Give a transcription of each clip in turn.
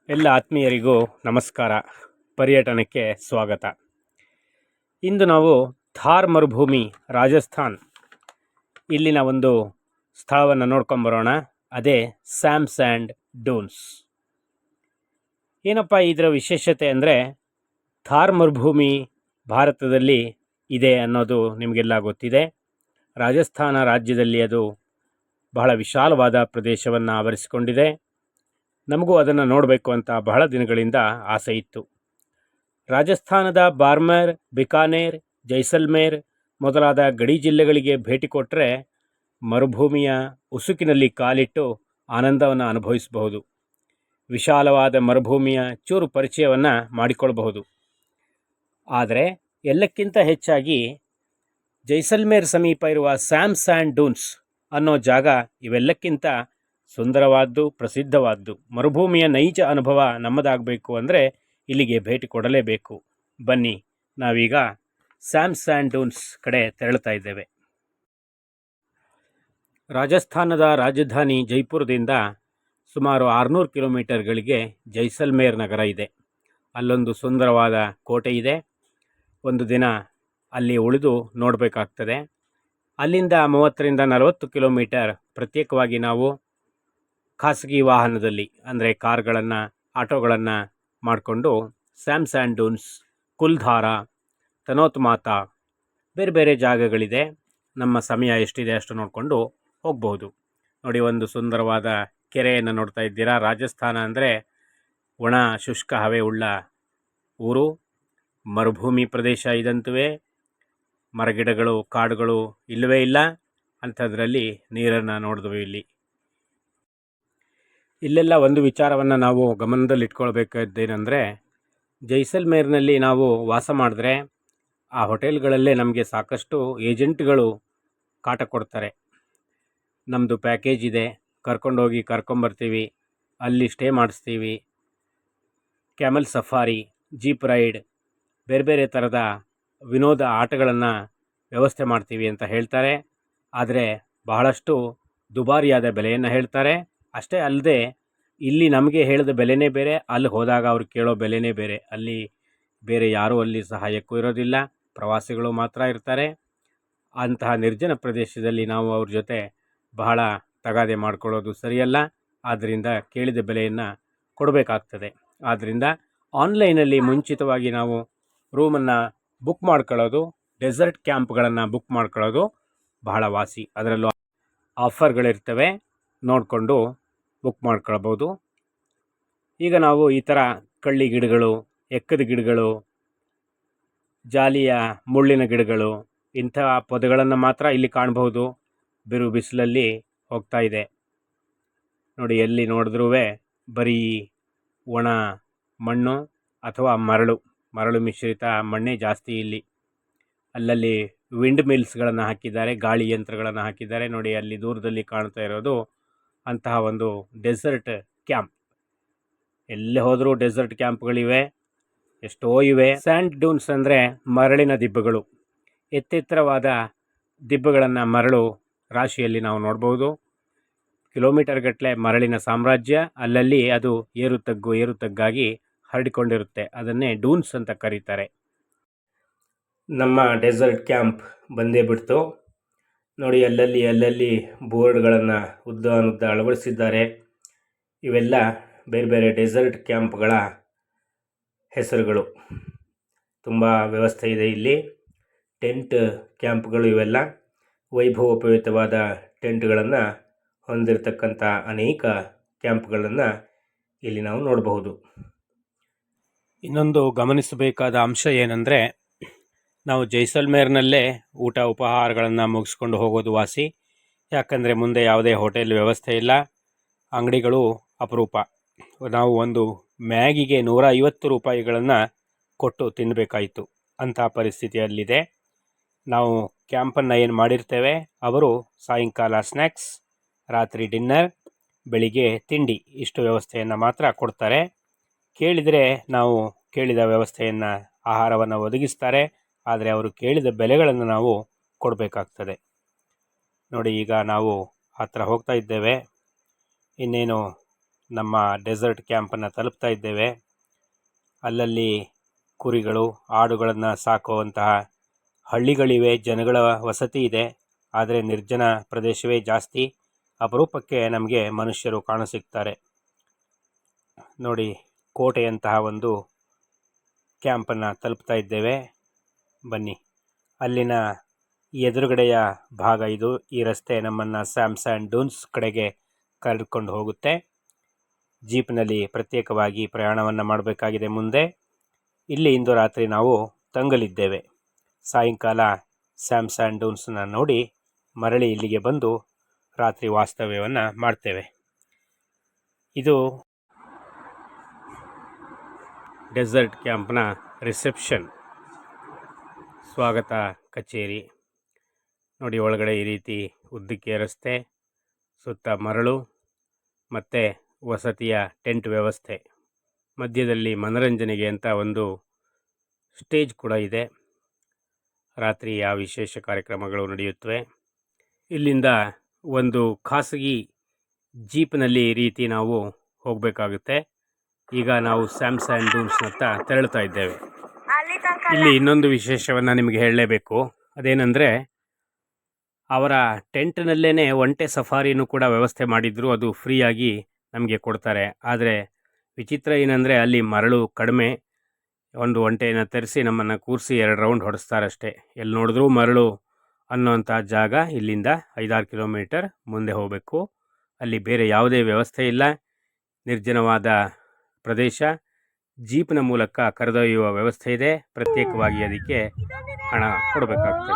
ಎಲ್ಲ ಆತ್ಮೀಯರಿಗೂ ನಮಸ್ಕಾರ. ಪರ್ಯಟನಕ್ಕೆ ಸ್ವಾಗತ. ಇಂದು ನಾವು ಥಾರ್ ಮರುಭೂಮಿ ರಾಜಸ್ಥಾನ್ ಇಲ್ಲಿನ ಒಂದು ಸ್ಥಳವನ್ನು ನೋಡ್ಕೊಂಬರೋಣ. ಅದೇ ಸ್ಯಾಮ್ ಸ್ಯಾಂಡ್ ಡೂನ್ಸ್. ಏನಪ್ಪ ಇದರ ವಿಶೇಷತೆ ಅಂದರೆ, ಥಾರ್ ಮರುಭೂಮಿ ಭಾರತದಲ್ಲಿ ಇದೆ ಅನ್ನೋದು ನಿಮಗೆಲ್ಲ ಗೊತ್ತಿದೆ. ರಾಜಸ್ಥಾನ ರಾಜ್ಯದಲ್ಲಿ ಅದು ಬಹಳ ವಿಶಾಲವಾದ ಪ್ರದೇಶವನ್ನು ಆವರಿಸಿಕೊಂಡಿದೆ. ನಮಗೂ ಅದನ್ನು ನೋಡಬೇಕು ಅಂತ ಬಹಳ ದಿನಗಳಿಂದ ಆಸೆ ಇತ್ತು. ರಾಜಸ್ಥಾನದ ಬಾರ್ಮರ್, ಬಿಕಾನೇರ್, ಜೈಸಲ್ಮೇರ್ ಮೊದಲಾದ ಗಡಿ ಜಿಲ್ಲೆಗಳಿಗೆ ಭೇಟಿ ಕೊಟ್ಟರೆ ಮರುಭೂಮಿಯ ಉಸುಕಿನಲ್ಲಿ ಕಾಲಿಟ್ಟು ಆನಂದವನ್ನು ಅನುಭವಿಸಬಹುದು. ವಿಶಾಲವಾದ ಮರುಭೂಮಿಯ ಚೂರು ಪರಿಚಯವನ್ನು ಮಾಡಿಕೊಳ್ಳಬಹುದು. ಆದರೆ ಎಲ್ಲಕ್ಕಿಂತ ಹೆಚ್ಚಾಗಿ ಜೈಸಲ್ಮೇರ್ ಸಮೀಪ ಇರುವ ಸ್ಯಾಮ್ ಸ್ಯಾಂಡ್ ಡೂನ್ಸ್ ಅನ್ನೋ ಜಾಗ ಇವೆಲ್ಲಕ್ಕಿಂತ ಸುಂದರವಾದ್ದು, ಪ್ರಸಿದ್ಧವಾದ್ದು. ಮರುಭೂಮಿಯ ನೈಜ ಅನುಭವ ನಮ್ಮದಾಗಬೇಕು ಅಂದರೆ ಇಲ್ಲಿಗೆ ಭೇಟಿ ಕೊಡಲೇಬೇಕು. ಬನ್ನಿ, ನಾವೀಗ ಸ್ಯಾಮ್ ಸ್ಯಾಂಡ್ ಡೂನ್ಸ್ ಕಡೆ ತೆರಳುತ್ತಾ ಇದ್ದೇವೆ. ರಾಜಸ್ಥಾನದ ರಾಜಧಾನಿ ಜೈಪುರದಿಂದ ಸುಮಾರು 600 ಕಿಲೋಮೀಟರ್ಗಳಿಗೆ ಜೈಸಲ್ಮೇರ್ ನಗರ ಇದೆ. ಅಲ್ಲೊಂದು ಸುಂದರವಾದ ಕೋಟೆ ಇದೆ. ಒಂದು ದಿನ ಅಲ್ಲಿ ಉಳಿದು ನೋಡಬೇಕಾಗ್ತದೆ. ಅಲ್ಲಿಂದ 30ರಿಂದ 40 ಕಿಲೋಮೀಟರ್ ಪ್ರತ್ಯೇಕವಾಗಿ ನಾವು ಖಾಸಗಿ ವಾಹನದಲ್ಲಿ ಅಂದರೆ ಕಾರ್ಗಳನ್ನು, ಆಟೋಗಳನ್ನು ಮಾಡಿಕೊಂಡು ಸ್ಯಾಮ್ ಸ್ಯಾಂಡ್ ಡೂನ್ಸ್, ಕುಲ್ಧಾರ, ತನೋತ್ ಮಾತಾ ಬೇರೆ ಬೇರೆ ಜಾಗಗಳಿದೆ. ನಮ್ಮ ಸಮಯ ಎಷ್ಟಿದೆ ಅಷ್ಟು ನೋಡಿಕೊಂಡು ಹೋಗ್ಬೋದು. ನೋಡಿ, ಒಂದು ಸುಂದರವಾದ ಕೆರೆಯನ್ನು ನೋಡ್ತಾ ಇದ್ದೀರಾ. ರಾಜಸ್ಥಾನ ಅಂದರೆ ಒಣ ಶುಷ್ಕ ಹವೆ ಉಳ್ಳ ಊರು, ಮರುಭೂಮಿ ಪ್ರದೇಶ ಇದಂತುವೇ. ಮರಗಿಡಗಳು, ಕಾಡುಗಳು ಇಲ್ಲವೇ ಇಲ್ಲ. ಅಂಥದ್ರಲ್ಲಿ ನೀರನ್ನು ನೋಡಿದ್ವಿ ಇಲ್ಲಿ. ಇಲ್ಲೆಲ್ಲ ಒಂದು ವಿಚಾರವನ್ನು ನಾವು ಗಮನದಲ್ಲಿಟ್ಕೊಳ್ಬೇಕಾದ್ದೇನೆಂದರೆ, ಜೈಸಲ್ಮೇರ್ನಲ್ಲಿ ನಾವು ವಾಸ ಮಾಡಿದ್ರೆ ಆ ಹೋಟೆಲ್ಗಳಲ್ಲೇ ನಮಗೆ ಸಾಕಷ್ಟು ಏಜೆಂಟ್ಗಳು ಕಾಟ ಕೊಡ್ತಾರೆ. ನಮ್ಮದು ಪ್ಯಾಕೇಜ್ ಇದೆ, ಕರ್ಕೊಂಡೋಗಿ ಕರ್ಕೊಂಬರ್ತೀವಿ, ಅಲ್ಲಿ ಸ್ಟೇ ಮಾಡಿಸ್ತೀವಿ, ಕ್ಯಾಮಲ್ ಸಫಾರಿ, ಜೀಪ್ ರೈಡ್, ಬೇರೆ ಬೇರೆ ಥರದ ವಿನೋದ ಆಟಗಳನ್ನು ವ್ಯವಸ್ಥೆ ಮಾಡ್ತೀವಿ ಅಂತ ಹೇಳ್ತಾರೆ. ಆದರೆ ಬಹಳಷ್ಟು ದುಬಾರಿಯಾದ ಬೆಲೆಯನ್ನು ಹೇಳ್ತಾರೆ. ಅಷ್ಟೇ ಅಲ್ಲದೆ ಇಲ್ಲಿ ನಮಗೆ ಹೇಳಿದ ಬೆಲೆನೇ ಬೇರೆ, ಅಲ್ಲಿ ಹೋದಾಗ ಅವ್ರು ಕೇಳೋ ಬೆಲೆನೇ ಬೇರೆ. ಅಲ್ಲಿ ಬೇರೆ ಯಾರೂ ಅಲ್ಲಿ ಸಹಾಯಕ್ಕೂ ಇರೋದಿಲ್ಲ, ಪ್ರವಾಸಿಗಳು ಮಾತ್ರ ಇರ್ತಾರೆ. ಅಂತಹ ನಿರ್ಜನ ಪ್ರದೇಶದಲ್ಲಿ ನಾವು ಅವ್ರ ಜೊತೆ ಬಹಳ ತಗಾದೆ ಮಾಡಿಕೊಳ್ಳೋದು ಸರಿಯಲ್ಲ. ಆದ್ದರಿಂದ ಕೇಳಿದ ಬೆಲೆಯನ್ನು ಕೊಡಬೇಕಾಗ್ತದೆ. ಆದ್ದರಿಂದ ಆನ್ಲೈನಲ್ಲಿ ಮುಂಚಿತವಾಗಿ ನಾವು ರೂಮನ್ನು ಬುಕ್ ಮಾಡ್ಕೊಳ್ಳೋದು, ಡೆಸರ್ಟ್ ಕ್ಯಾಂಪ್ಗಳನ್ನು ಬುಕ್ ಮಾಡ್ಕೊಳ್ಳೋದು ಬಹಳ ವಾಸಿ. ಅದರಲ್ಲೂ ಆಫರ್ಗಳಿರ್ತವೆ, ನೋಡಿಕೊಂಡು ಬುಕ್ ಮಾಡ್ಕೊಳ್ಬೋದು. ಈಗ ನಾವು ಈ ಥರ ಕಳ್ಳಿ ಗಿಡಗಳು, ಎಕ್ಕದ ಗಿಡಗಳು, ಜಾಲಿಯ ಮುಳ್ಳಿನ ಗಿಡಗಳು, ಇಂಥ ಪೊದೆಗಳನ್ನು ಮಾತ್ರ ಇಲ್ಲಿ ಕಾಣಬಹುದು. ಬಿರು ಬಿಸಿಲಲ್ಲಿ ಹೋಗ್ತಾ ಇದೆ. ನೋಡಿ, ಎಲ್ಲಿ ನೋಡಿದ್ರೂ ಬರೀ ಒಣ ಮಣ್ಣು ಅಥವಾ ಮರಳು ಮಿಶ್ರಿತ ಮಣ್ಣೇ ಜಾಸ್ತಿ ಇಲ್ಲಿ. ಅಲ್ಲಲ್ಲಿ ವಿಂಡ್ ಮಿಲ್ಸ್ಗಳನ್ನು ಹಾಕಿದ್ದಾರೆ, ಗಾಳಿ ಯಂತ್ರಗಳನ್ನು ಹಾಕಿದ್ದಾರೆ. ನೋಡಿ, ಅಲ್ಲಿ ದೂರದಲ್ಲಿ ಕಾಣ್ತಾ ಇರೋದು ಅಂತಹ ಒಂದು ಡೆಸರ್ಟ್ ಕ್ಯಾಂಪ್. ಎಲ್ಲಿ ಹೋದರೂ ಡೆಸರ್ಟ್ ಕ್ಯಾಂಪ್ಗಳಿವೆ, ಎಷ್ಟೋ ಇವೆ. ಸ್ಯಾಂಡ್ ಡೂನ್ಸ್ ಅಂದರೆ ಮರಳಿನ ದಿಬ್ಬಗಳು. ಎತ್ತೆತ್ತರವಾದ ದಿಬ್ಬಗಳನ್ನು, ಮರಳು ರಾಶಿಯಲ್ಲಿ ನಾವು ನೋಡ್ಬೋದು. ಕಿಲೋಮೀಟರ್ ಗಟ್ಟಲೆ ಮರಳಿನ ಸಾಮ್ರಾಜ್ಯ. ಅಲ್ಲಲ್ಲಿ ಅದು ಏರುತಗ್ಗಾಗಿ ಹರಡಿಕೊಂಡಿರುತ್ತೆ. ಅದನ್ನೇ ಡೂನ್ಸ್ ಅಂತ ಕರೀತಾರೆ. ನಮ್ಮ ಡೆಸರ್ಟ್ ಕ್ಯಾಂಪ್ ಬಂದೇ ಬಿಡ್ತು. ನೋಡಿ, ಅಲ್ಲಲ್ಲಿ ಬೋರ್ಡ್ಗಳನ್ನು ಉದ್ದ ಅಳವಡಿಸಿದ್ದಾರೆ. ಇವೆಲ್ಲ ಬೇರೆ ಬೇರೆ ಡೆಸರ್ಟ್ ಕ್ಯಾಂಪ್ಗಳ ಹೆಸರುಗಳು. ತುಂಬ ವ್ಯವಸ್ಥೆ ಇದೆ ಇಲ್ಲಿ. ಟೆಂಟ್ ಕ್ಯಾಂಪ್ಗಳು ಇವೆಲ್ಲ ವೈಭವೋಪೇತವಾದ ಟೆಂಟ್ಗಳನ್ನು ಹೊಂದಿರತಕ್ಕಂಥ ಅನೇಕ ಕ್ಯಾಂಪ್ಗಳನ್ನು ಇಲ್ಲಿ ನಾವು ನೋಡಬಹುದು. ಇನ್ನೊಂದು ಗಮನಿಸಬೇಕಾದ ಅಂಶ ಏನಂದರೆ, ನಾವು ಜೈಸಲ್ಮೇರ್ನಲ್ಲೇ ಊಟ ಉಪಹಾರಗಳನ್ನು ಮುಗಿಸ್ಕೊಂಡು ಹೋಗೋದು ವಾಸಿ. ಯಾಕಂದರೆ ಮುಂದೆ ಯಾವುದೇ ಹೋಟೆಲ್ ವ್ಯವಸ್ಥೆ ಇಲ್ಲ, ಅಂಗಡಿಗಳು ಅಪರೂಪ. ನಾವು ಒಂದು ಮ್ಯಾಗಿಗೆ 150 ರೂಪಾಯಿಗಳನ್ನು ಕೊಟ್ಟು ತಿನ್ನಬೇಕಾಯಿತು. ಅಂಥ ಪರಿಸ್ಥಿತಿಯಲ್ಲಿದೆ. ನಾವು ಕ್ಯಾಂಪನ್ನು ಏನು ಮಾಡಿರ್ತೇವೆ, ಅವರು ಸಾಯಂಕಾಲ ಸ್ನ್ಯಾಕ್ಸ್, ರಾತ್ರಿ ಡಿನ್ನರ್, ಬೆಳಿಗ್ಗೆ ತಿಂಡಿ, ಇಷ್ಟು ವ್ಯವಸ್ಥೆಯನ್ನು ಮಾತ್ರ ಕೊಡ್ತಾರೆ. ಕೇಳಿದರೆ ನಾವು ಕೇಳಿದ ವ್ಯವಸ್ಥೆಯನ್ನು, ಆಹಾರವನ್ನು ಒದಗಿಸ್ತಾರೆ. ಆದರೆ ಅವರು ಕೇಳಿದ ಬೆಲೆಗಳನ್ನು ನಾವು ಕೊಡಬೇಕಾಗ್ತದೆ. ನೋಡಿ, ಈಗ ನಾವು ಹತ್ತಿರ ಹೋಗ್ತಾ ಇದ್ದೇವೆ. ಇನ್ನೇನು ನಮ್ಮ ಡೆಸರ್ಟ್ ಕ್ಯಾಂಪನ್ನು ತಲುಪ್ತಾ ಇದ್ದೇವೆ. ಅಲ್ಲಲ್ಲಿ ಕುರಿಗಳು, ಆಡುಗಳನ್ನು ಸಾಕುವಂತಹ ಹಳ್ಳಿಗಳಿವೆ, ಜನಗಳ ವಸತಿ ಇದೆ. ಆದರೆ ನಿರ್ಜನ ಪ್ರದೇಶವೇ ಜಾಸ್ತಿ. ಅಪರೂಪಕ್ಕೆ ನಮಗೆ ಮನುಷ್ಯರು ಕಾಣಸಿಗ್ತಾರೆ. ನೋಡಿ, ಕೋಟೆಯಂತಹ ಒಂದು ಕ್ಯಾಂಪನ್ನು ತಲುಪ್ತಾ ಇದ್ದೇವೆ. ಬನ್ನಿ, ಅಲ್ಲಿನ ಎದುರುಗಡೆಯ ಭಾಗ ಇದು. ಈ ರಸ್ತೆ ನಮ್ಮನ್ನು ಸ್ಯಾಮ್ ಸ್ಯಾಂಡ್ ಡ್ಯೂನ್ಸ್ ಕಡೆಗೆ ಕರೆದುಕೊಂಡು ಹೋಗುತ್ತೆ. ಜೀಪ್ನಲ್ಲಿ ಪ್ರತ್ಯೇಕವಾಗಿ ಪ್ರಯಾಣವನ್ನು ಮಾಡಬೇಕಾಗಿದೆ. ಮುಂದೆ ಇಲ್ಲಿ ಇಂದು ರಾತ್ರಿ ನಾವು ತಂಗಲಿದ್ದೇವೆ. ಸಾಯಂಕಾಲ ಸ್ಯಾಮ್ ಸ್ಯಾಂಡ್ ಡ್ಯೂನ್ಸನ್ನು ನೋಡಿ ಮರಳಿ ಇಲ್ಲಿಗೆ ಬಂದು ರಾತ್ರಿ ವಾಸ್ತವ್ಯವನ್ನು ಮಾಡ್ತೇವೆ. ಇದು ಡೆಸರ್ಟ್ ಕ್ಯಾಂಪ್ನ ರಿಸೆಪ್ಷನ್, ಸ್ವಾಗತ ಕಚೇರಿ. ನೋಡಿ, ಒಳಗಡೆ ಈ ರೀತಿ ಉದ್ದಕ್ಕೆ ರಸ್ತೆ, ಸುತ್ತ ಮರಳು ಮತ್ತು ವಸತಿಯ ಟೆಂಟ್ ವ್ಯವಸ್ಥೆ. ಮಧ್ಯದಲ್ಲಿ ಮನರಂಜನೆಗೆ ಅಂತ ಒಂದು ಸ್ಟೇಜ್ ಕೂಡ ಇದೆ. ರಾತ್ರಿ ಆ ವಿಶೇಷ ಕಾರ್ಯಕ್ರಮಗಳು ನಡೆಯುತ್ತವೆ. ಇಲ್ಲಿಂದ ಒಂದು ಖಾಸಗಿ ಜೀಪ್ನಲ್ಲಿ ಈ ರೀತಿ ನಾವು ಹೋಗಬೇಕಾಗುತ್ತೆ. ಈಗ ನಾವು ಸ್ಯಾಮ್ ಸ್ಯಾಂಡ್ ಡ್ಯೂನ್ಸ್ನತ್ತ ತೆರಳುತ್ತಾ ಇದ್ದೇವೆ. ಇಲ್ಲಿ ಇನ್ನೊಂದು ವಿಶೇಷವನ್ನು ನಿಮಗೆ ಹೇಳಲೇಬೇಕು. ಅದೇನೆಂದರೆ, ಅವರ ಟೆಂಟ್ನಲ್ಲೇ ಒಂಟೆ ಸಫಾರಿನೂ ಕೂಡ ವ್ಯವಸ್ಥೆ ಮಾಡಿದ್ರು. ಅದು ಫ್ರೀಯಾಗಿ ನಮಗೆ ಕೊಡ್ತಾರೆ. ಆದರೆ ವಿಚಿತ್ರ ಏನಂದರೆ, ಅಲ್ಲಿ ಮರಳು ಕಡಿಮೆ. ಒಂದು ಒಂಟೆಯನ್ನು ತರಿಸಿ ನಮ್ಮನ್ನು ಕೂರಿಸಿ 2 ರೌಂಡ್ ಹೊಡೆಸ್ತಾರಷ್ಟೇ. ಎಲ್ಲಿ ನೋಡಿದ್ರೂ ಮರಳು ಅನ್ನೋಂಥ ಜಾಗ. ಇಲ್ಲಿಂದ 5-6 ಕಿಲೋಮೀಟರ್ ಮುಂದೆ ಹೋಗಬೇಕು. ಅಲ್ಲಿ ಬೇರೆ ಯಾವುದೇ ವ್ಯವಸ್ಥೆ ಇಲ್ಲ, ನಿರ್ಜನವಾದ ಪ್ರದೇಶ. ಜೀಪ್ನ ಮೂಲಕ ಕರೆದೊಯ್ಯುವ ವ್ಯವಸ್ಥೆ ಇದೆ. ಪ್ರತ್ಯೇಕವಾಗಿ ಅದಕ್ಕೆ ಹಣ ಕೊಡಬೇಕಾಗ್ತದೆ.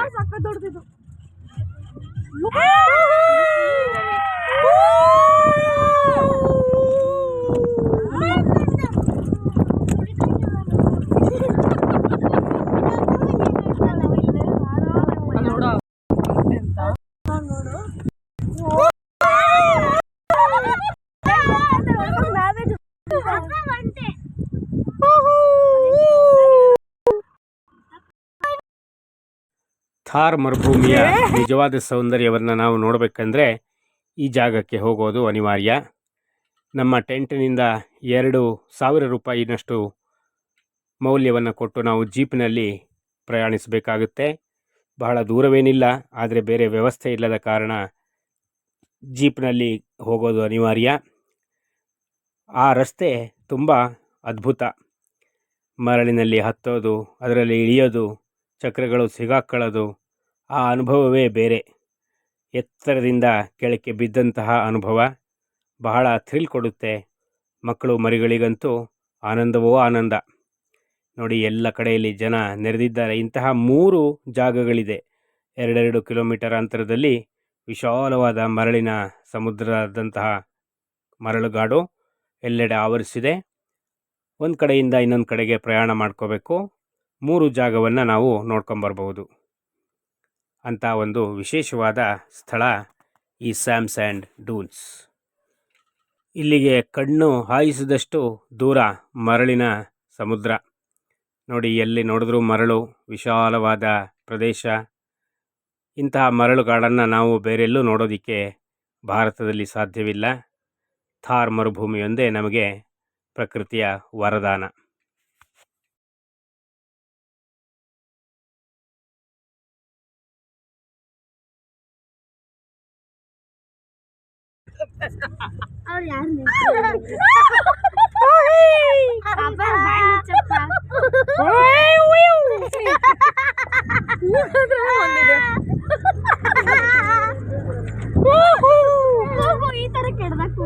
ಥಾರ್ ಮರುಭೂಮಿಯ ನಿಜವಾದ ಸೌಂದರ್ಯವನ್ನು ನಾವು ನೋಡಬೇಕಂದ್ರೆ ಈ ಜಾಗಕ್ಕೆ ಹೋಗೋದು ಅನಿವಾರ್ಯ. ನಮ್ಮ ಟೆಂಟ್ನಿಂದ 2,000 ರೂಪಾಯಿನಷ್ಟು ಮೌಲ್ಯವನ್ನು ಕೊಟ್ಟು ನಾವು ಜೀಪ್ನಲ್ಲಿ ಪ್ರಯಾಣಿಸಬೇಕಾಗುತ್ತೆ. ಬಹಳ ದೂರವೇನಿಲ್ಲ, ಆದರೆ ಬೇರೆ ವ್ಯವಸ್ಥೆ ಇಲ್ಲದ ಕಾರಣ ಜೀಪ್ನಲ್ಲಿ ಹೋಗೋದು ಅನಿವಾರ್ಯ. ಆ ರಸ್ತೆ ತುಂಬ ಅದ್ಭುತ. ಮರಳಿನಲ್ಲಿ ಹತ್ತೋದು, ಅದರಲ್ಲಿ ಇಳಿಯೋದು, ಚಕ್ರಗಳು ಸಿಗಾಕೊಳ್ಳೋದು, ಆ ಅನುಭವವೇ ಬೇರೆ. ಎತ್ತರದಿಂದ ಕೆಳಕ್ಕೆ ಬಿದ್ದಂತಹ ಅನುಭವ ಬಹಳ ಥ್ರಿಲ್ ಕೊಡುತ್ತೆ. ಮಕ್ಕಳು ಮರಿಗಳಿಗಂತೂ ಆನಂದವೋ ಆನಂದ. ನೋಡಿ, ಎಲ್ಲ ಕಡೆಯಲ್ಲಿ ಜನ ನೆರೆದಿದ್ದಾರೆ. ಇಂತಹ 3 ಜಾಗಗಳಿದೆ. 2 ಕಿಲೋಮೀಟರ್ ಅಂತರದಲ್ಲಿ ವಿಶಾಲವಾದ ಮರಳಿನ ಸಮುದ್ರದಂತಹ ಮರಳುಗಾಡು ಎಲ್ಲೆಡೆ ಆವರಿಸಿದೆ. ಒಂದು ಕಡೆಯಿಂದ ಇನ್ನೊಂದು ಕಡೆಗೆ ಪ್ರಯಾಣ ಮಾಡ್ಕೋಬೇಕು. 3 ಜಾಗವನ್ನು ನಾವು ನೋಡ್ಕೊಂಬರ್ಬೋದು. ಅಂಥ ಒಂದು ವಿಶೇಷವಾದ ಸ್ಥಳ ಈ ಸ್ಯಾಮ್ ಸ್ಯಾಂಡ್ ಡ್ಯೂನ್ಸ್. ಇಲ್ಲಿಗೆ ಕಣ್ಣು ಹಾಯಿಸಿದಷ್ಟು ದೂರ ಮರಳಿನ ಸಮುದ್ರ. ನೋಡಿ, ಎಲ್ಲಿ ನೋಡಿದ್ರೂ ಮರಳು, ವಿಶಾಲವಾದ ಪ್ರದೇಶ. ಇಂತಹ ಮರಳುಗಾಡನ್ನು ನಾವು ಬೇರೆಲ್ಲೂ ನೋಡೋದಕ್ಕೆ ಭಾರತದಲ್ಲಿ ಸಾಧ್ಯವಿಲ್ಲ. ಥಾರ್ ಮರುಭೂಮಿಯೊಂದೇ ನಮಗೆ ಪ್ರಕೃತಿಯ ವರದಾನ. ಈ ತರ ಕೆಡದಕ್ಕೆ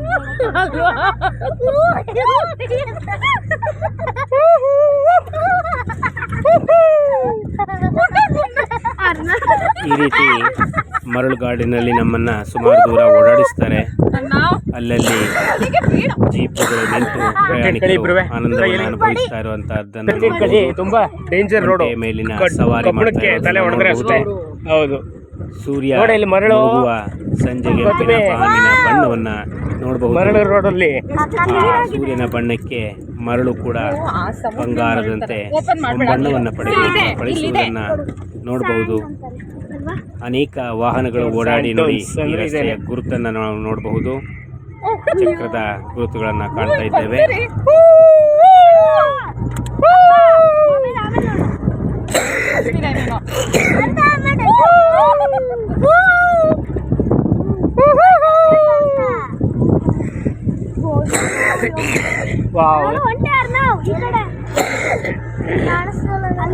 ಈ ರೀತಿ ಮರಳುಗಾಡಿನಲ್ಲಿ ನಮ್ಮನ್ನು ಸುಮಾರು ದೂರ ಓಡಾಡಿಸ್ತಾರೆ. ಅಲ್ಲಲ್ಲಿ ಜೀಪುಗಳು ನಿಂತು ಪ್ರಯಾಣಿಕರು ಆನಂದವನ್ನು ಅನುಭವಿಸ್ತಾ ಇರುವಂತಹದ್ದನ್ನು ಮೇಲಿನ ಸವಾರಿ ಹೌದು. ಸೂರ್ಯ ಮುಳುಗುವ ಸಂಜೆಗೆ ಬಾನಿನ ಬಣ್ಣವನ್ನ ನೋಡಬಹುದು. ಸೂರ್ಯನ ಬಣ್ಣಕ್ಕೆ ಮರಳು ಕೂಡ ಬಂಗಾರದಂತೆ ಬಣ್ಣವನ್ನು ಪಡೆಸುವುದನ್ನ ನೋಡಬಹುದು. ಅನೇಕ ವಾಹನಗಳು ಓಡಾಡಿ ನೋಡಿ ಈ ರಸ್ತೆಯ ಗುರುತನ್ನು ನಾವು ನೋಡಬಹುದು. ಚಕ್ರದ ಗುರುತುಗಳನ್ನು ಕಾಣ್ತಾ ಇದ್ದೇವೆ.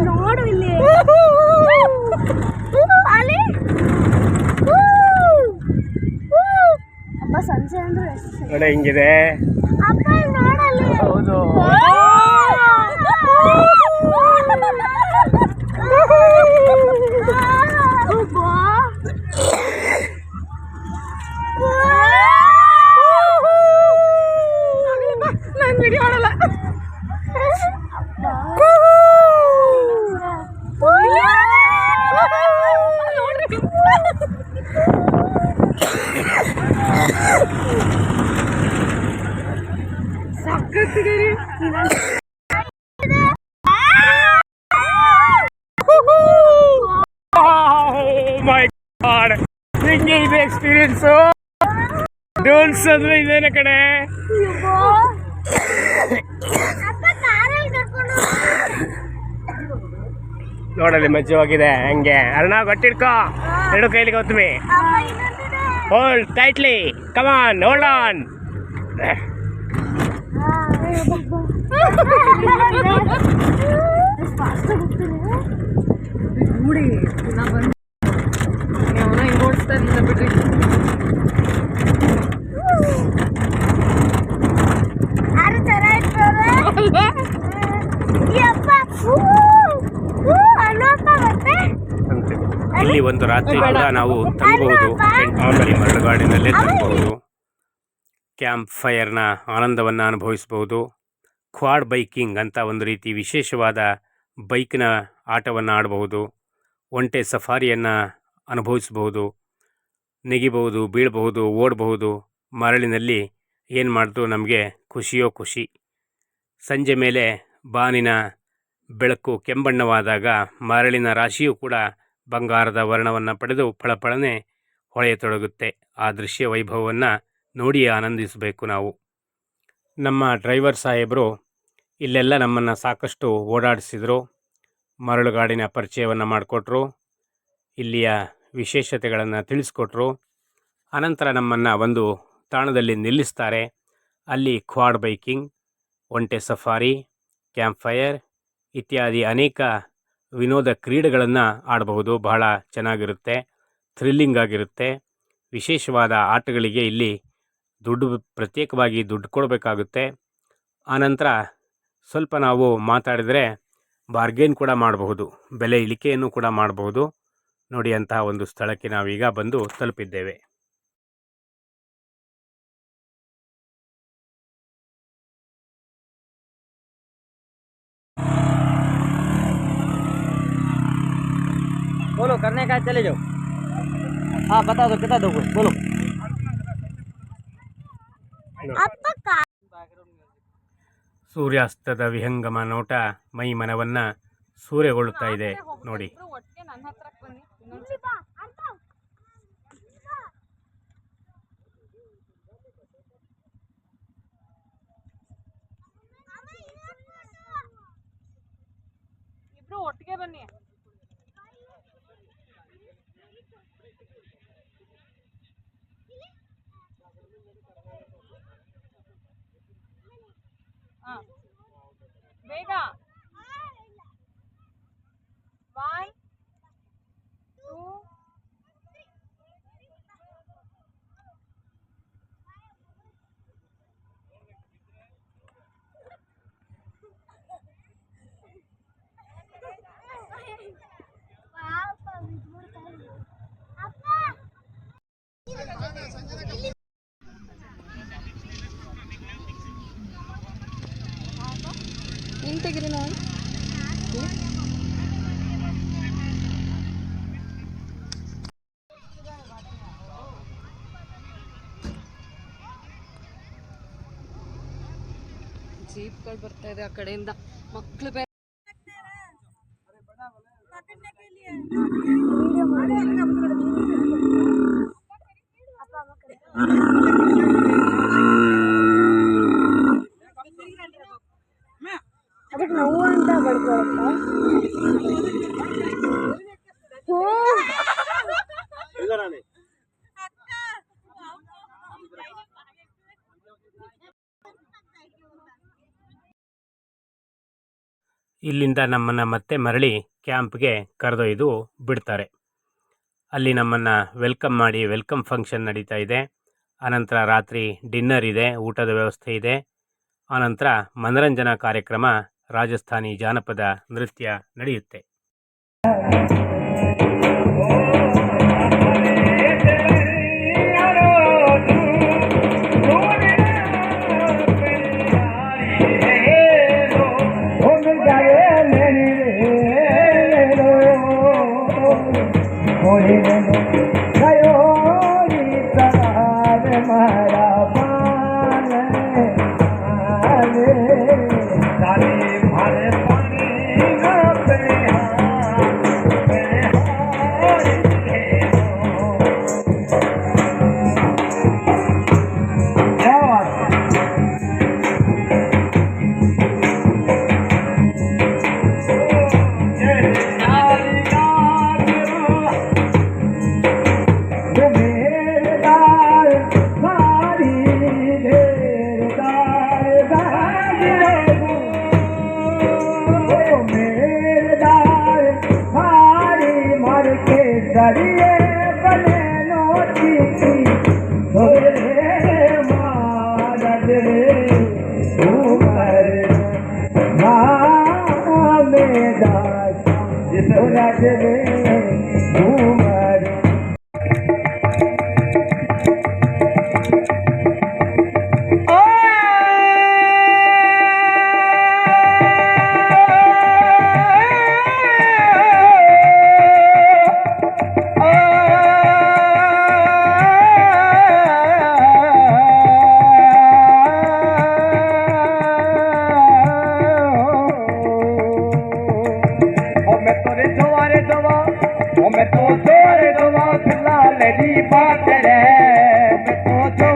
ನೋಡು ಇಲ್ಲಿ ಅಪ್ಪ ಸಂಜೆ ಅಂದ್ರೆ ನೋಡಿ ಹಿಂಗಿದೆ. ಅಪ್ಪ ನೋಡಲ್ಲಿ. ಹೌದು. ನಾನು ವಿಡಿಯೋ ಮಾಡಲ್ಲ. ಹಿಂಗೆ ಇದೆ ಎಕ್ಸ್ಪೀರಿಯನ್ಸ್. ಡೋಲ್ಸ್ ಅಂದ್ರೆ ಇದೇನ ಕಡೆ. ನೋಡಲ್ಲಿ ಮಜ್ಜವಾಗಿದೆ ಹಂಗೆ. ಅರ್ಣ ಗಟ್ಟಿಡ್ಕೋ, ಎರಡು ಕೈಲಿಗೆ ಒತ್ತುಮಿ. Hold tightly, come on, hold on. ನೋಡಿ ಓಡಿಸ್ತಾ ಇರಲಿಲ್ಲ ಬಿಡ್ರಿ. ಇಲ್ಲಿ ಒಂದು ರಾತ್ರಿ ಕೂಡ ನಾವು ತಂಗಬಹುದು. ಆಮೇಲೆ ಮರಳುಗಾಡಿನಲ್ಲೇ ತಂಗಬಹುದು. ಕ್ಯಾಂಪ್ ಫೈರ್ನ ಆನಂದವನ್ನು ಅನುಭವಿಸಬಹುದು. ಕ್ವಾಡ್ ಬೈಕಿಂಗ್ ಅಂತ ಒಂದು ರೀತಿ ವಿಶೇಷವಾದ ಬೈಕ್ನ ಆಟವನ್ನು ಆಡಬಹುದು. ಒಂಟೆ ಸಫಾರಿಯನ್ನು ಅನುಭವಿಸಬಹುದು. ನೆಗಿಬಹುದು, ಬೀಳಬಹುದು, ಓಡಬಹುದು. ಮರಳಿನಲ್ಲಿ ಏನು ಮಾಡಿದ್ರು ನಮಗೆ ಖುಷಿಯೋ ಖುಷಿ. ಸಂಜೆ ಮೇಲೆ ಬಾನಿನ ಬೆಳಕು ಕೆಂಬಣ್ಣವಾದಾಗ ಮರಳಿನ ರಾಶಿಯೂ ಕೂಡ ಬಂಗಾರದ ವರ್ಣವನ್ನು ಪಡೆದು ಫಳಫಳನೆ ಹೊಳೆಯತೊಡಗುತ್ತೆ. ಆ ದೃಶ್ಯ ವೈಭವವನ್ನು ನೋಡಿ ಆನಂದಿಸಬೇಕು ನಾವು. ನಮ್ಮ ಡ್ರೈವರ್ ಸಾಹೇಬರು ಇಲ್ಲೆಲ್ಲ ನಮ್ಮನ್ನು ಸಾಕಷ್ಟು ಓಡಾಡಿಸಿದರು. ಮರಳುಗಾಡಿನ ಪರಿಚಯವನ್ನು ಮಾಡಿಕೊಟ್ರು. ಇಲ್ಲಿಯ ವಿಶೇಷತೆಗಳನ್ನು ತಿಳಿಸ್ಕೊಟ್ರು. ಅನಂತರ ನಮ್ಮನ್ನು ಒಂದು ತಾಣದಲ್ಲಿ ನಿಲ್ಲಿಸ್ತಾರೆ. ಅಲ್ಲಿ ಕ್ವಾಡ್ ಬೈಕಿಂಗ್, ಒಂಟೆ ಸಫಾರಿ, ಕ್ಯಾಂಪ್ ಫೈರ್ ಇತ್ಯಾದಿ ಅನೇಕ ವಿನೋದ ಕ್ರೀಡೆಗಳನ್ನು ಆಡಬಹುದು. ಬಹಳ ಚೆನ್ನಾಗಿರುತ್ತೆ, ಥ್ರಿಲ್ಲಿಂಗ್ ಆಗಿರುತ್ತೆ. ವಿಶೇಷವಾದ ಆಟಗಳಿಗೆ ಇಲ್ಲಿ ಪ್ರತ್ಯೇಕವಾಗಿ ದುಡ್ಡು ಕೊಡಬೇಕಾಗುತ್ತೆ. ಆನಂತರ ಸ್ವಲ್ಪ ನಾವು ಮಾತಾಡಿದರೆ ಬಾರ್ಗೇನ್ ಕೂಡ ಮಾಡಬಹುದು, ಬೆಲೆ ಇಳಿಕೆಯನ್ನು ಕೂಡ ಮಾಡಬಹುದು. ನೋಡಿ, ಅಂತಹ ಒಂದು ಸ್ಥಳಕ್ಕೆ ನಾವೀಗ ಬಂದು ತಲುಪಿದ್ದೇವೆ. बोलो करने का चले जाओ. हाँ बता दो कितना दोगे बोलो. ಸೂರ್ಯಾಸ್ತದ ವಿಹಂಗಮ ನೋಟ ಮೈ ಮನವನ್ನು ಸೂರೆಗೊಳ್ಳುತ್ತಾ ಇದೆ ನೋಡಿ. ಇಬ್ರು ಒಟ್ಟಿಗೆ ಬನ್ನಿ. ಬೇಗ 1 2 ತೆಗಿರಿ ನೋಡಿ. ಜೀಪ್ಗಳು ಬರ್ತಾ ಇದೆ ಆ ಕಡೆಯಿಂದ. ಮಕ್ಕಳು ನೋವು ಅಂತ ಬಡ್ಕೊಳಪ್ಪ. ಇಲ್ಲಿಂದ ನಮ್ಮನ್ನು ಮತ್ತೆ ಮರಳಿ ಕ್ಯಾಂಪ್ಗೆ ಕರೆದೊಯ್ದು ಬಿಡ್ತಾರೆ. ಅಲ್ಲಿ ನಮ್ಮನ್ನು ವೆಲ್ಕಮ್ ಮಾಡಿ ವೆಲ್ಕಮ್ ಫಂಕ್ಷನ್ ನಡೀತಾ ಇದೆ. ಆನಂತರ ರಾತ್ರಿ ಡಿನ್ನರ್ ಇದೆ, ಊಟದ ವ್ಯವಸ್ಥೆ ಇದೆ. ಆನಂತರ ಮನರಂಜನಾ ಕಾರ್ಯಕ್ರಮ, ರಾಜಸ್ಥಾನಿ ಜಾನಪದ ನೃತ್ಯ ನಡೆಯುತ್ತೆ. मैं तो बात रे मैं तो